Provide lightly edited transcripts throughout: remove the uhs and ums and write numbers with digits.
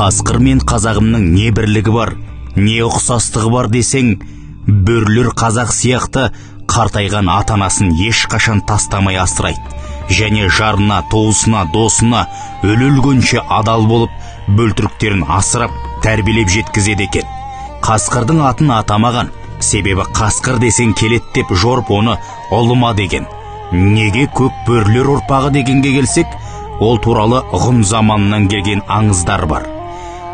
Қасқыр мен қазағымның не бірлігі бар, не ұқсастығы бар десең, бөрілер қазақ сияқты қартайған атанасын ешқашан тастамай асырайды, және жарына, туысына, досына өле-өлгенше адал болып, бөлтіріктерін асырап, тәрбиелеп жеткізеді екен. Қасқырдың атын атамаған, себебі қасқыр десең келет деп жорып оны ұлыма деген. Неге көк бөрілер ұрпағы дегенге келсек, ол туралы ғұн заманынан келген аңыздар бар.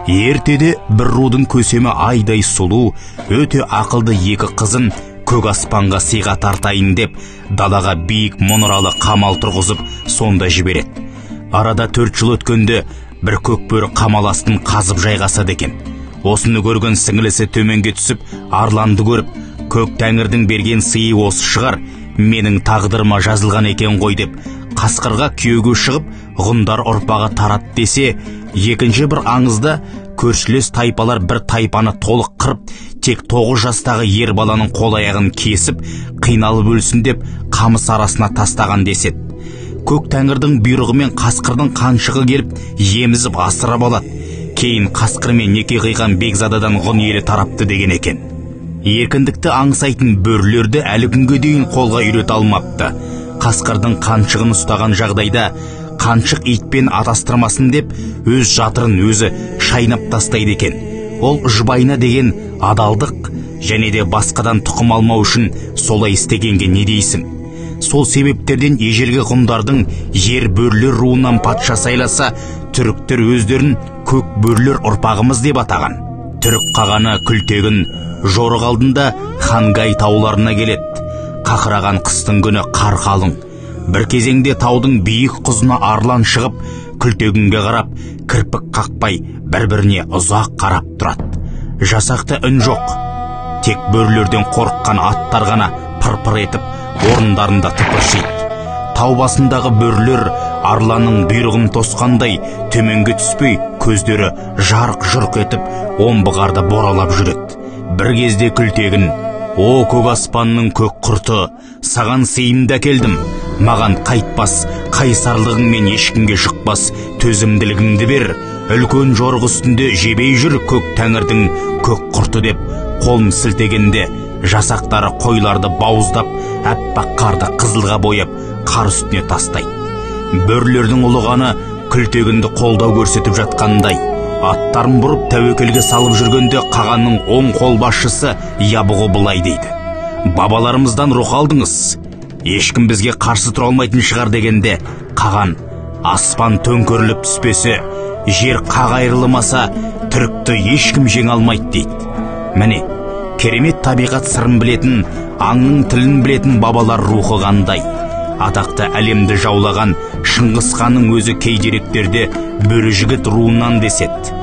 Ертеде бір рудың көсемі айдай сұлу, өте ақылды екі қызын көк аспанға сыйға тартайын деп, далаға биік мұнаралы қамал тұрғызып, сонда жібереді. Арада 4 жыл өткенде бір көк бөрі қамал астын қазып жайғасады екен. Осыны көрген сіңілісі төменге түсіп, арланды көріп, көк тәңірдің берген сыйы осы шығар, менің тағдырыма жазылған екен ғой деп, қасқырға күйеуге шығып, ғұндар ұрпағы тарат десе, екінші бір аңызда көршілес тайпалар бір тайпаны толық қырып, тек 9 жастағы ер баланың қол-аяғын кесіп, қиналып өлсін деп қамыс арасына тастаған деседі. Көк тәңірдің бұйрығымен қасқырдың қаншығы келіп, емізіп асырап алады. Кейін қасқырмен неке қиған бекзададан ғұн елі тарапты деген екен. Еркіндікті аңсайтын бөрілерді әлі күнге дейін қолға үйрете алмапты. Қасқырдың қаншығын ұстаған жағдайда қаншық итпен атастырмасын деп, өз жатырын өзі шайнап тастайды екен. Ол жұбайына деген адалдық, және де басқадан тұқым алмау үшін солай істегенге не дейсің? Сол себептерден ежелгі ғұндардың ер бөрілер руынан патша сайласа, түріктер өздерін көк бөрілер ұрпағымыз деп атаған. Түрік қағаны Күлтегін жорық алдында Хангай тауларына келеді. Қақыраған қыстың күні қар қалың. Бір кезеңде таудың биік құзына арлан шығып, Күлтегінге қарап, кірпік қақпай, бір-біріне ұзақ қарап тұрады. Жасақта үн жоқ. Тек бөрілерден қорыққан аттар ғана пыр-пыр етіп, орындарында тыпыршиды. Тау басындағы бөрілер арланның бұйрығын тосқандай төменге түспей, көздері жарқ-жұрқ етіп, омбы қарды боралап жүреді. Бір кезде Күлтегін: «О көк аспанның көк құрты, саған сыйымды әкелдім. Маған қайтпас, қайсарлығыңмен ешкімге жұқпас төзімділігіңді бер. Үлкен жорық үстінде жебей жүр көк тәңірдің көк құрты» деп қолын сілтегенде, жасақтары қойларды бауыздап, әппақ қарды қызылға бояп, қар үстіне тастайды. Бөрілердің ұлығаны Күлтегінді қолдау көрсетіп жатқандай, аттарын бұрып тәуекелге салып жүргенде, қағанның оң қол басшысы Ябығы былай дейді: «Бабаларымыздан рух алдыңыз, ешкім бізге қарсы тұра алмайтын шығар» дегенде, қаған: «Аспан төңкеріліп түспесе, жер қақ айырылмаса, түрікті ешкім жеңе алмайды» дейді. Міне, керемет табиғат сырын білетін, аңның тілін білетін бабалар рухы қандай. Атақты әлемді жаулаған Шыңғыс ханның өзі кей деректерде бөрі жігіт руынан деседі.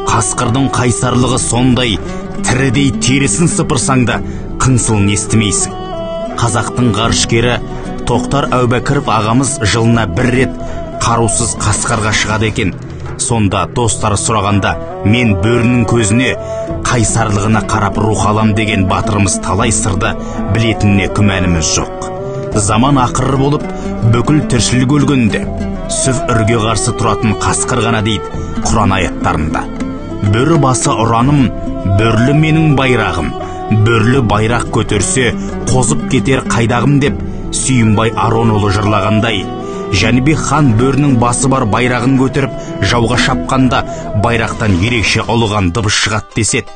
Қасқырдың қайсарлығы сондай, тірідей терісін сыпырсаң да қыңсылын естімейсің. Қазақтың ғарышкері Тоқтар Әубәкіров ағамыз жылына бір рет қарусыз қасқарға шығады екен. Сонда достары сұрағанда, мен бөрінің көзіне, қайсарлығына қарап рух алам деген батырымыз талай сырды білетініне күмәніміз жоқ. Заман ақыры болып, бүкіл тіршілік өлгенде, сүф үрге қарсы тұратын қасқыр ғана дейді Құран аяттарында. Бөрі басы ұраным, бөрлі менің байрағым, бөрлі байрақ көтерсе, қозып кетер қайдағым деп Сүйінбай Аронұлы жырлағандай, Жәнібек хан бөрінің басы бар байрағын көтеріп, жауға шапқанда байрақтан ерекше ұлыған дыбыс шығады деседі.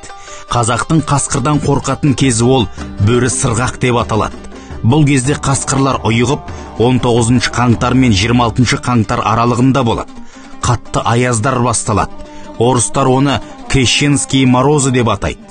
Қазақтың қасқырдан қорқатын кезі ол бөрі сырғақ деп аталады. Бұл кезде қасқырлар ұйығып, 19 қаңтар мен 26 қаңтар аралығында болады. Қатты аяздар басталады. Орыстар оны крещенские морозы деп атайды.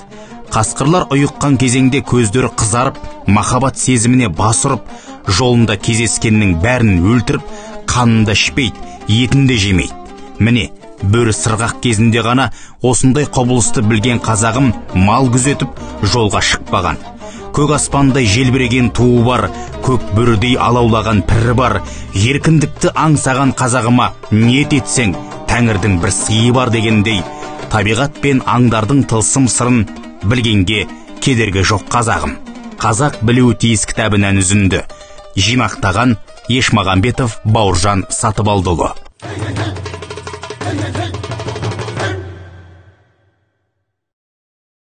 Қасқырлар ұйыққан кезеңде көздері қызарып, махаббат сезіміне бас ұрып, жолында кездескеннің бәрін өлтіріп, қанында ішпейді, етінде жемейді. Міне, бөрі сырғақ кезінде ғана осындай құбылысты білген қазағым мал күзетіп, жолға шықпаған. Көк аспандай желбіреген туы бар, көк бөрідей алаулаған пірі бар, еркіндікті аңсаған қазағыма ниет етсең, тәңірдің бір сыйы бар дегендей, табиғат пен аңдардың тылсым сырын білгенге кедергі жоқ қазағым. Қазақ білуі тиіс кітабынан үзінді. Жинақтаған Ешмағамбетов Бауыржан Сатыбалдыұлы.